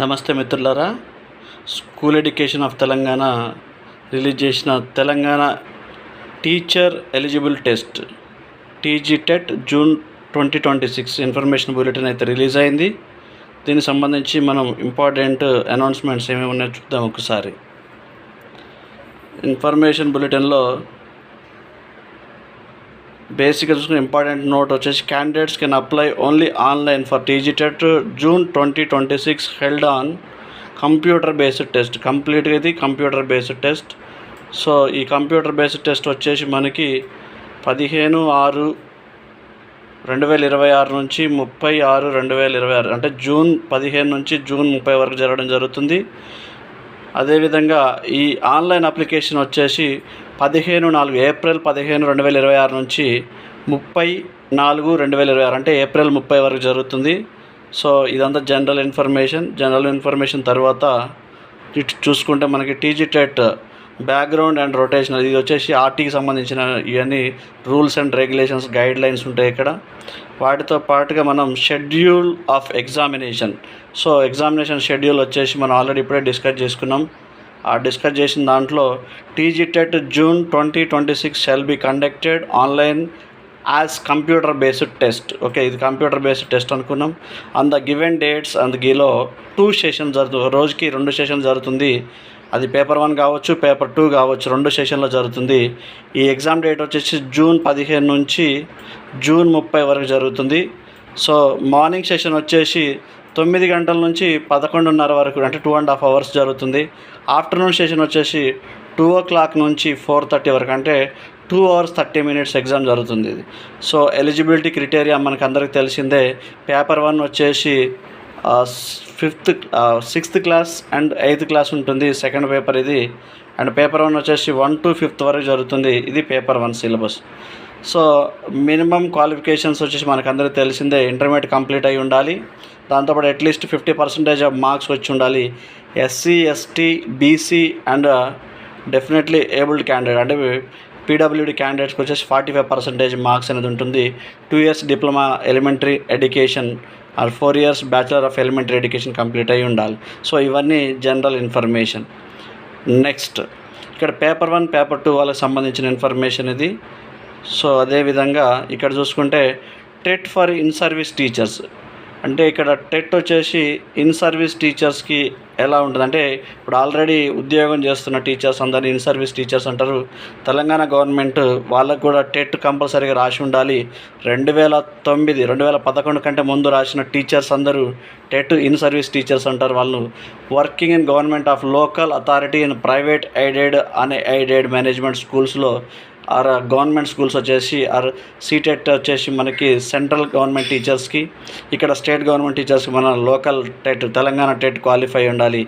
నమస్తే మిత్రులారా. School education of Telangana release చేసిన Telangana teacher eligible test TG TET June 2026 information bulletin అయితే రిలీజ్ అయింది. దీనికి సంబంధించి మనం ఇంపార్టెంట్ అనౌన్స్మెంట్స్ ఏమేమి ఉన్నాయో చూద్దాం ఒకసారి. ఇన్ఫర్మేషన్ బులెటిన్లో బేసిక్గా చూసుకుని ఇంపార్టెంట్ నోట్ వచ్చేసి candidates can apply only online for TGTET June 2026 held on computer based test. కంప్లీట్గా ఇది కంప్యూటర్ బేస్డ్ టెస్ట్. సో ఈ కంప్యూటర్ బేస్డ్ టెస్ట్ వచ్చేసి మనకి 15/6/2026 నుంచి 30/6/2026 అంటే జూన్ 15 నుంచి జూన్ 30 వరకు జరగడం జరుగుతుంది. అదేవిధంగా ఈ ఆన్లైన్ అప్లికేషన్ వచ్చేసి ఏప్రిల్ 15, 2026 నుంచి 30/4/2026 అంటే ఏప్రిల్ 30 వరకు జరుగుతుంది. సో ఇదంతా జనరల్ ఇన్ఫర్మేషన్ తర్వాత ఇటు చూసుకుంటే మనకి టీజీటెట్ బ్యాక్గ్రౌండ్ అండ్ రొటేషనల్ ఇది వచ్చేసి ఆర్టీకి సంబంధించిన ఇవన్నీ rules and regulations guide lines ఉంటాయి ఇక్కడ. వాటితో పాటుగా మనం schedule of examination. So examination schedule వచ్చేసి మనం ఆల్రెడీ ఇప్పుడే డిస్కస్ చేసుకున్నాం. ఆ డిస్కస్ చేసిన దాంట్లో TGTET June 2026 shall be conducted online as computer based test. Okay, ఇది కంప్యూటర్ బేస్డ్ టెస్ట్ అనుకున్నాం. ఆన్ ద గివెన్ డేట్స్ అందులో 2 సెషన్స్ జరుగుతుంది. రోజుకి 2 సెషన్స్ జరుగుతుంది. అది పేపర్ 1 కావచ్చు, పేపర్ 2 కావచ్చు, 2 సెషన్లో జరుగుతుంది. ఈ ఎగ్జామ్ డేట్ వచ్చేసి జూన్ 15 నుంచి జూన్ 30 వరకు జరుగుతుంది. సో మార్నింగ్ సెషన్ వచ్చేసి 9 గంటల నుంచి 11:30 వరకు అంటే 2.5 hours జరుగుతుంది. ఆఫ్టర్నూన్ సెషన్ వచ్చేసి 2 o'clock నుంచి 4:30 వరకు అంటే 2 hours 30 minutes ఎగ్జామ్ జరుగుతుంది ఇది. సో ఎలిజిబిలిటీ క్రైటీరియా మనకు అందరికి తెలిసిందే. పేపర్ 1 వచ్చేసి 6th class and 8th class ఉంటుంది సెకండ్ పేపర్ ఇది. అండ్ పేపర్ 1 వచ్చేసి 1 to 5th వరకు జరుగుతుంది. ఇది paper 1 syllabus. So minimum qualifications వచ్చేసి మనకు అందరికీ తెలిసిందే. ఇంటర్మీడియట్ కంప్లీట్ అయి ఉండాలి. దాంతోపాటు అట్లీస్ట్ 50% ఆఫ్ మార్క్స్ వచ్చి ఉండాలి. SC, ST, BC and definitely abled candidate అంటే పీడబ్ల్యూడీ క్యాండిడేట్స్కి వచ్చేసి 45% మార్క్స్ అనేది ఉంటుంది. 2 years diploma elementary education or 4 years bachelor of elementary education complete అయి ఉండాలి. సో ఇవన్నీ జనరల్ ఇన్ఫర్మేషన్. నెక్స్ట్ ఇక్కడ పేపర్ 1, పేపర్ 2 వాళ్ళకి సంబంధించిన ఇన్ఫర్మేషన్ ఇది. సో అదేవిధంగా ఇక్కడ చూసుకుంటే TET for in service teachers అంటే ఇక్కడ టెట్ వచ్చేసి ఇన్ సర్వీస్ టీచర్స్కి ఎలా ఉంటుంది అంటే ఇప్పుడు ఆల్రెడీ ఉద్యోగం చేస్తున్న టీచర్స్ అందరినీ ఇన్ సర్వీస్ టీచర్స్ అంటారు. తెలంగాణ గవర్నమెంట్ వాళ్ళకు కూడా టెట్ కంపల్సరీగా రాసి ఉండాలి. 2011 కంటే ముందు రాసిన టీచర్స్ అందరూ టెట్ ఇన్ సర్వీస్ టీచర్స్ అంటారు. వాళ్ళు working in government of local authority in private aided unaided management స్కూల్స్లో ఆర్ గవర్నమెంట్ స్కూల్స్ వచ్చేసి ఆర్ సీటెట్ వచ్చేసి మనకి సెంట్రల్ గవర్నమెంట్ టీచర్స్కి, ఇక్కడ స్టేట్ గవర్నమెంట్ టీచర్స్కి మన local TET Telangana TET qualify ఉండాలి.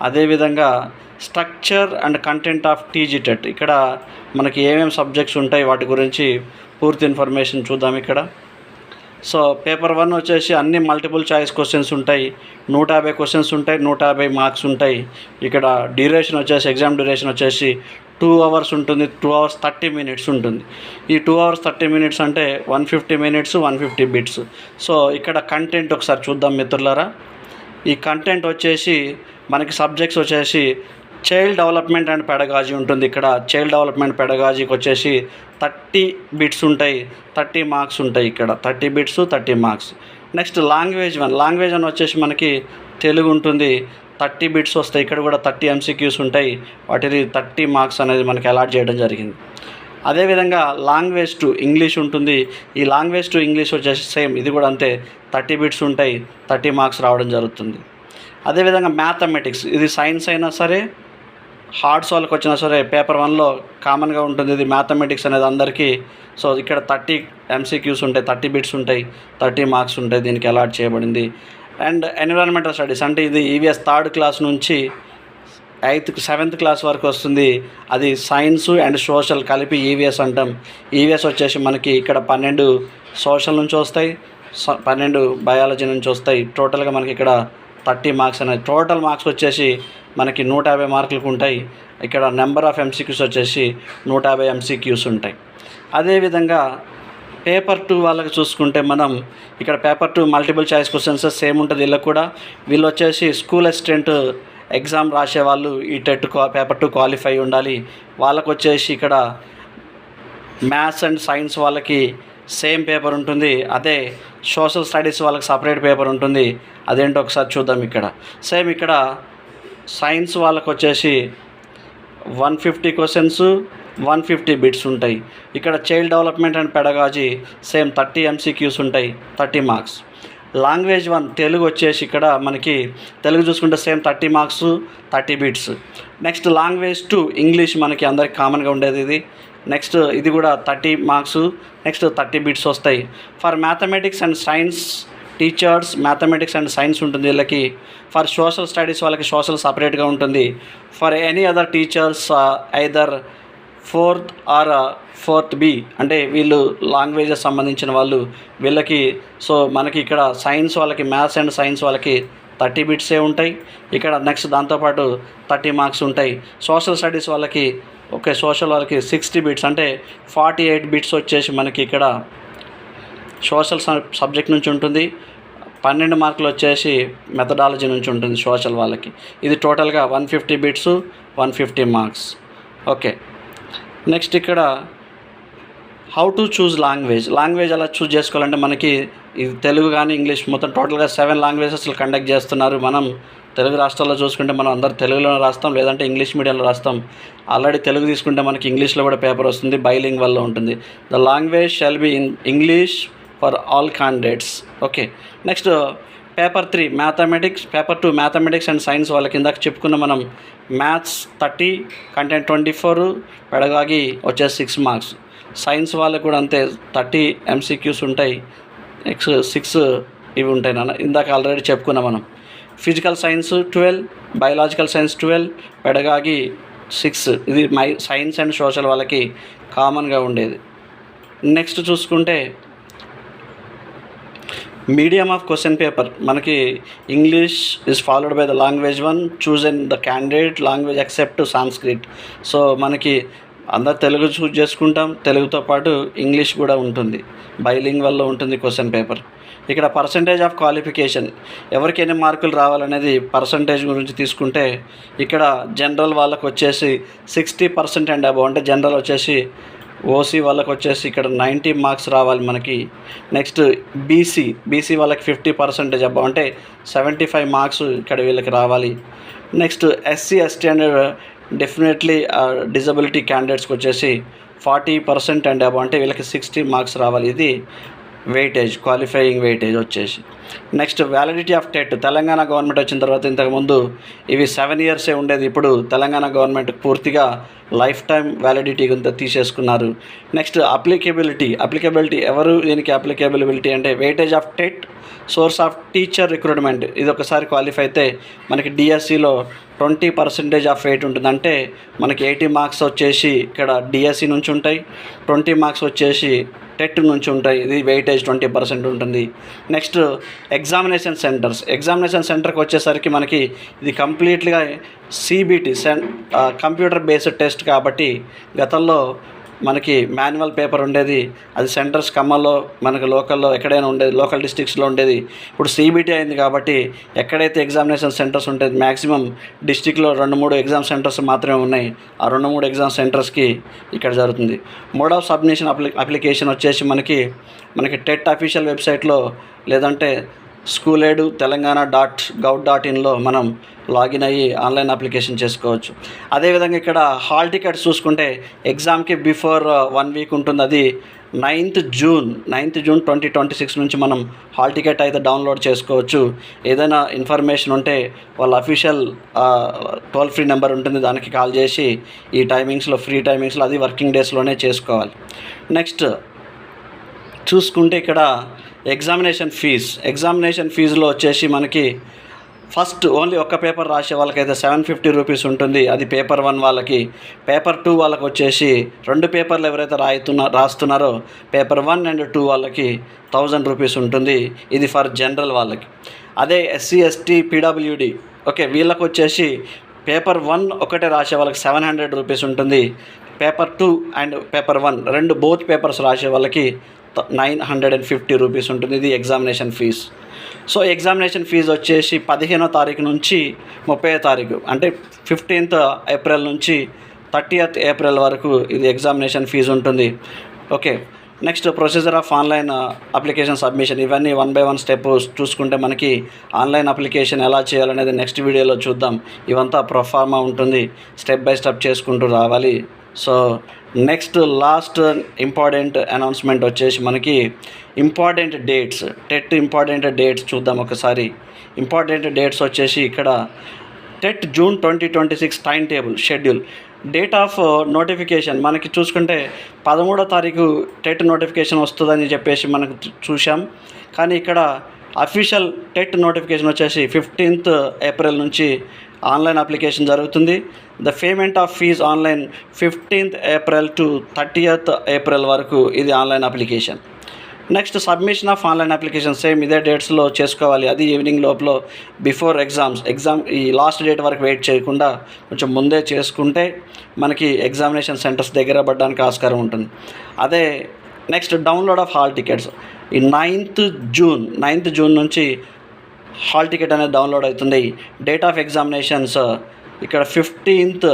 అదేవిధంగా structure and content of TGTET ఇక్కడ మనకి ఏమేమి సబ్జెక్ట్స్ ఉంటాయి వాటి గురించి పూర్తి ఇన్ఫర్మేషన్ చూద్దాం ఇక్కడ. సో పేపర్ 1 వచ్చేసి అన్ని మల్టిపుల్ చాయిస్ క్వశ్చన్స్ ఉంటాయి. 150 క్వశ్చన్స్ ఉంటాయి, 150 మార్క్స్ ఉంటాయి. ఇక్కడ డ్యూరేషన్ వచ్చేసి ఎగ్జామ్ డ్యూరేషన్ వచ్చేసి 2 hours ఉంటుంది. 2 hours 30 minutes ఉంటుంది. ఈ 2 hours 30 minutes అంటే 150 minutes 150 bits. సో ఇక్కడ కంటెంట్ ఒకసారి చూద్దాం మిత్రులారా. ఈ కంటెంట్ వచ్చేసి మనకి సబ్జెక్ట్స్ వచ్చేసి చైల్డ్ డెవలప్మెంట్ అండ్ పెడగాజీ ఉంటుంది. ఇక్కడ చైల్డ్ డెవలప్మెంట్ పెడగాజీకి వచ్చేసి 30 bits ఉంటాయి, 30 marks ఉంటాయి. ఇక్కడ 30 bits 30 marks. నెక్స్ట్ లాంగ్వేజ్ 1 వచ్చేసి మనకి తెలుగు ఉంటుంది, 30 bits వస్తాయి. ఇక్కడ కూడా 30 MCQs ఉంటాయి. వాటిని 30 marks అనేది మనకి అలాట్ చేయడం జరిగింది. అదేవిధంగా లాంగ్వేజ్ 2 ఇంగ్లీష్ ఉంటుంది. ఈ లాంగ్వేజ్ 2 ఇంగ్లీష్ వచ్చేసి సేమ్ ఇది కూడా అంతే 30 bits ఉంటాయి, 30 marks రావడం జరుగుతుంది. అదేవిధంగా మ్యాథమెటిక్స్ ఇది సైన్స్ అయినా సరే హార్డ్స్ వాళ్ళకి వచ్చినా సరే పేపర్ 1లో కామన్గా ఉంటుంది ఇది మ్యాథమెటిక్స్ అనేది అందరికీ. సో ఇక్కడ 30 MCQs ఉంటాయి, 30 bits ఉంటాయి, 30 marks ఉంటాయి దీనికి అలాట్ చేయబడింది. అండ్ ఎన్విరాన్మెంటల్ స్టడీస్ అంటే ఇది ఈవీఎస్ 3rd class నుంచి 7th class వరకు వస్తుంది. అది సైన్స్ అండ్ సోషల్ కలిపి ఈవీఎస్ అంటాం. ఈవీఎస్ వచ్చేసి మనకి ఇక్కడ 12 సోషల్ నుంచి వస్తాయి, 12 బయాలజీ నుంచి వస్తాయి. టోటల్గా మనకి ఇక్కడ 30 marks అనేది. టోటల్ మార్క్స్ వచ్చేసి మనకి 150 మార్కులకు ఉంటాయి. ఇక్కడ నెంబర్ ఆఫ్ MCQs వచ్చేసి 150 MCQs ఉంటాయి. అదేవిధంగా పేపర్ 2 వాళ్ళకి చూసుకుంటే మనం ఇక్కడ paper 2 multiple choice questions same ఉంటుంది. వీళ్ళకి కూడా వీళ్ళు వచ్చేసి స్కూల్ అసిస్టెంట్ ఎగ్జామ్ రాసేవాళ్ళు ఈ టెట్ పేపర్ 2 క్వాలిఫై ఉండాలి. వాళ్ళకు వచ్చేసి ఇక్కడ మ్యాథ్స్ అండ్ సైన్స్ వాళ్ళకి సేమ్ పేపర్ ఉంటుంది. అదే సోషల్ స్టడీస్ వాళ్ళకి సపరేట్ పేపర్ ఉంటుంది. అదేంటో ఒకసారి చూద్దాం. ఇక్కడ సేమ్ ఇక్కడ సైన్స్ వాళ్ళకు వచ్చేసి 150 క్వశ్చన్స్ 150 బిట్స్ ఉంటాయి. ఇక్కడ child development and pedagogy same 30 MCQs ఉంటాయి, 30 మార్క్స్. లాంగ్వేజ్ 1 తెలుగు వచ్చేసి ఇక్కడ మనకి తెలుగు చూసుకుంటే same 30 marks 30 bits. Next language 2 English మనకి అందరికి కామన్గా ఉండేది ఇది. నెక్స్ట్ ఇది కూడా 30 మార్క్స్, నెక్స్ట్ 30 బిట్స్ వస్తాయి. For mathematics and science teachers mathematics and science ఉంటుంది వీళ్ళకి. ఫర్ సోషల్ స్టడీస్ వాళ్ళకి సోషల్ సపరేట్గా ఉంటుంది. For any other teachers either 4th or 4th B అంటే వీళ్ళు లాంగ్వేజెస్ సంబంధించిన వాళ్ళు వీళ్ళకి. సో మనకి ఇక్కడ సైన్స్ వాళ్ళకి మ్యాథ్స్ అండ్ సైన్స్ వాళ్ళకి 30 బిట్సే ఉంటాయి. ఇక్కడ నెక్స్ట్ దాంతోపాటు 30 మార్క్స్ ఉంటాయి. సోషల్ స్టడీస్ వాళ్ళకి సోషల్ వాళ్ళకి 60 బిట్స్ అంటే 48 బిట్స్ వచ్చేసి మనకి ఇక్కడ సోషల్ సబ్జెక్ట్ నుంచి ఉంటుంది. 12 మార్కులు వచ్చేసి మెథడాలజీ నుంచి ఉంటుంది సోషల్ వాళ్ళకి. ఇది టోటల్గా 150 బిట్స్ 150 మార్క్స్. ఓకే, నెక్స్ట్ ఇక్కడ హౌ టు చూజ్ లాంగ్వేజ్ ఎలా చూజ్ చేసుకోవాలంటే మనకి ఇది తెలుగు కానీ ఇంగ్లీష్ మొత్తం టోటల్గా 7 లాంగ్వేజెస్ కండక్ట్ చేస్తున్నారు. మనం తెలుగు రాష్ట్రాల్లో చూసుకుంటే మనం అందరు తెలుగులోనే రాస్తాం, లేదంటే ఇంగ్లీష్ మీడియంలో రాస్తాం. ఆల్రెడీ తెలుగు తీసుకుంటే మనకి ఇంగ్లీష్లో కూడా పేపర్ వస్తుంది, బైలింగ్వల్లో ఉంటుంది. The language shall be in English for all candidates. Okay, next paper 3 mathematics, paper 2 mathematics and science వాళ్ళకి ఇందాక చెప్పుకున్న మనం మ్యాథ్స్ 30, కంటెంట్ 24, పెడగాగి వచ్చేసి 6 మార్క్స్. సైన్స్ వాళ్ళకి కూడా అంతే 30 MCQs ఉంటాయి, 6 ఇవి ఉంటాయి నాన్న, ఇందాక ఆల్రెడీ చెప్పుకున్నాం మనం. Physical science 12, biological science 12, pedagogy 6. ఇది సైన్స్ అండ్ సోషల్ వాళ్ళకి కామన్గా ఉండేది. నెక్స్ట్ చూసుకుంటే మీడియం ఆఫ్ క్వశ్చన్ పేపర్ మనకి English is followed by the language 1 choose in the candidate language except Sanskrit. So మనకి అందరు తెలుగు చూజ్ చేసుకుంటాం, తెలుగుతో పాటు ఇంగ్లీష్ కూడా ఉంటుంది, బైలింగ్వల్లో ఉంటుంది క్వశ్చన్ పేపర్. ఇక్కడ పర్సంటేజ్ ఆఫ్ క్వాలిఫికేషన్ ఎవరికి ఎన్ని మార్కులు రావాలనేది పర్సంటేజ్ గురించి తీసుకుంటే ఇక్కడ జనరల్ వాళ్ళకు వచ్చేసి 60% అండ్ అబౌవ్, అంటే జనరల్ వచ్చేసి ఓసీ వాళ్ళకి వచ్చేసి ఇక్కడ 90 మార్క్స్ రావాలి మనకి. నెక్స్ట్ బీసీ వాళ్ళకి 50% అబ్బా, అంటే 75 మార్క్స్ ఇక్కడ వీళ్ళకి రావాలి. Next SC ST and definitely disability క్యాండిడేట్స్కి వచ్చేసి 40% అండ్ అబ్బా, అంటే వీళ్ళకి 60 మార్క్స్ రావాలి. ఇది వెయిటేజ్, క్వాలిఫైయింగ్ వెయిటేజ్ వచ్చేసి. Next validity of TET Telangana government వచ్చిన తర్వాత ఇంతకుముందు ఇవి 7 ఇయర్సే ఉండేది, ఇప్పుడు తెలంగాణ గవర్నమెంట్ పూర్తిగా లైఫ్ టైం వ్యాలిడిటీ కింద తీసేసుకున్నారు. నెక్స్ట్ అప్లికేబిలిటీ ఎవరు దీనికి అప్లికేబిలిటీ అంటే weightage of TET, source of teacher recruitment. ఇది ఒకసారి క్వాలిఫై అయితే మనకి డిఎస్సిలో 20% ఆఫ్ వెయిట్ ఉంటుంది, అంటే మనకి 80 మార్క్స్ వచ్చేసి ఇక్కడ డిఎస్సి నుంచి ఉంటాయి, 20 మార్క్స్ వచ్చేసి టెట్ నుంచి ఉంటాయి. ఇది వెయిటేజ్ 20% ఉంటుంది. నెక్స్ట్ ఎగ్జామినేషన్ సెంటర్కి వచ్చేసరికి మనకి ఇది కంప్లీట్గా సిబిటి కంప్యూటర్ బేస్డ్ టెస్ట్ కాబట్టి గతంలో మనకి మాన్యువల్ పేపర్ ఉండేది, అది సెంటర్స్ ఖమ్మంలో మనకి లోకల్లో ఎక్కడైనా ఉండేది, లోకల్ డిస్ట్రిక్ట్స్లో ఉండేది. ఇప్పుడు సిబిటి అయింది కాబట్టి ఎక్కడైతే ఎగ్జామినేషన్ సెంటర్స్ ఉంటుంది మ్యాక్సిమం డిస్ట్రిక్ట్లో 2-3 ఎగ్జామ్ సెంటర్స్ మాత్రమే ఉన్నాయి. ఆ 2-3 ఎగ్జామ్ సెంటర్స్కి ఇక్కడ జరుగుతుంది. మోడ్ ఆఫ్ సబ్మిషన్ అప్లికేషన్ వచ్చేసి మనకి టెట్ అఫీషియల్ వెబ్సైట్లో లేదంటే SchoolAid telangaana.gov.inలో మనం లాగిన్ అయ్యి ఆన్లైన్ అప్లికేషన్ చేసుకోవచ్చు. అదేవిధంగా ఇక్కడ హాల్ టికెట్స్ చూసుకుంటే ఎగ్జామ్కి బిఫోర్ 1 వీక్ ఉంటుంది, అది 9th June 2026 నుంచి మనం హాల్ టికెట్ అయితే డౌన్లోడ్ చేసుకోవచ్చు. ఏదైనా ఇన్ఫర్మేషన్ ఉంటే వాళ్ళ అఫీషియల్ టోల్ ఫ్రీ నెంబర్ ఉంటుంది, దానికి కాల్ చేసి ఈ టైమింగ్స్లో ఫ్రీ టైమింగ్స్లో అది వర్కింగ్ డేస్లోనే చేసుకోవాలి. నెక్స్ట్ చూసుకుంటే ఇక్కడ ఎగ్జామినేషన్ ఫీజులో వచ్చేసి మనకి ఫస్ట్ ఓన్లీ ఒక్క పేపర్ రాసే వాళ్ళకైతే 750 రూపీస్ ఉంటుంది, అది పేపర్ 1 వాళ్ళకి. పేపర్ 2 వాళ్ళకి వచ్చేసి 2 పేపర్లు ఎవరైతే రాస్తున్నారో పేపర్ 1 and 2 వాళ్ళకి 1000 రూపీస్ ఉంటుంది, ఇది ఫర్ జనరల్ వాళ్ళకి. అదే ఎస్సీ ఎస్టీ పీడబ్ల్యూడి వీళ్ళకి వచ్చేసి పేపర్ 1 ఒకటే రాసే వాళ్ళకి 700 రూపీస్ ఉంటుంది, పేపర్ 2 అండ్ పేపర్ 1 రెండు బోత్ పేపర్స్ రాసే వాళ్ళకి 950 రూపీస్ ఉంటుంది. ఇది examination fees. So examination fees వచ్చేసి 15వ తారీఖు నుంచి 30వ తారీఖు అంటే 15th ఏప్రిల్ నుంచి 30th ఏప్రిల్ వరకు ఇది ఎగ్జామినేషన్ ఫీజు ఉంటుంది. Okay, next procedure of online application submission. ఇవన్నీ 1 by 1 స్టెప్ చూసుకుంటే మనకి ఆన్లైన్ అప్లికేషన్ ఎలా చేయాలనేది నెక్స్ట్ వీడియోలో చూద్దాం. ఇవంతా ప్రొఫార్మా ఉంటుంది, స్టెప్ బై స్టెప్ చేసుకుంటూ రావాలి. So next last important announcement వచ్చేసి మనకి important dates, TET important dates చూద్దాం ఒకసారి. ఇంపార్టెంట్ డేట్స్ వచ్చేసి ఇక్కడ TET June 2026 time table schedule. Date of notification మనకి చూసుకుంటే 13వ తారీఖు టెట్ నోటిఫికేషన్ వస్తుందని చెప్పేసి మనకు చూసాం. కానీ ఇక్కడ అఫీషియల్ టెట్ నోటిఫికేషన్ వచ్చేసి 15th ఏప్రిల్ నుంచి ఆన్లైన్ అప్లికేషన్ జరుగుతుంది. The payment of fees online 15th April to 30th April వరకు ఇది online application. Next submission of online application same ఇదే డేట్స్లో చేసుకోవాలి. అది ఈవినింగ్ లోపల బిఫోర్ ఎగ్జామ్ ఈ లాస్ట్ డేట్ వరకు వెయిట్ చేయకుండా కొంచెం ముందే చేసుకుంటే మనకి ఎగ్జామినేషన్ సెంటర్స్ దగ్గర పడడానికి ఆస్కారం ఉంటుంది. అదే next download of hall tickets. ఈ 9th జూన్ నుంచి హాల్ టికెట్ అనేది డౌన్లోడ్ అవుతుంది. డేట్ ఆఫ్ ఎగ్జామినేషన్స్ ఇక్కడ 15th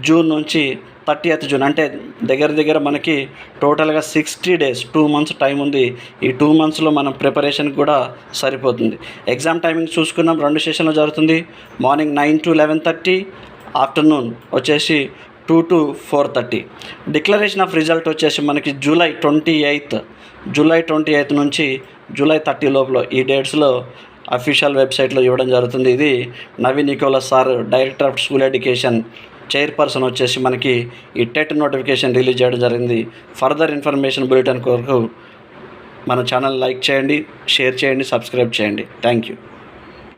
జూన్ నుంచి 30th జూన్ అంటే దగ్గర మనకి టోటల్గా 60 days 2 months టైం ఉంది. ఈ 2 monthsలో మనం ప్రిపరేషన్కి కూడా సరిపోతుంది. ఎగ్జామ్ టైమింగ్ చూసుకున్నాం, 2 సెషన్లు జరుగుతుంది. మార్నింగ్ 9 to 11:30, ఆఫ్టర్నూన్ వచ్చేసి 2 to 4:30. డిక్లరేషన్ ఆఫ్ రిజల్ట్ వచ్చేసి మనకి జూలై 28 నుంచి జూలై 30 లోపల ఈ డేట్స్లో అఫీషియల్ వెబ్సైట్లో ఇవ్వడం జరుగుతుంది. ఇది Naveen Nicholas sir, director of school education, chairperson వచ్చేసి మనకి ఈ టెట్ నోటిఫికేషన్ రిలీజ్ చేయడం జరిగింది. ఫర్దర్ ఇన్ఫర్మేషన్ బులెటిన్ కొరకు మన ఛానల్ లైక్ చేయండి, షేర్ చేయండి, సబ్స్క్రైబ్ చేయండి. Thank you.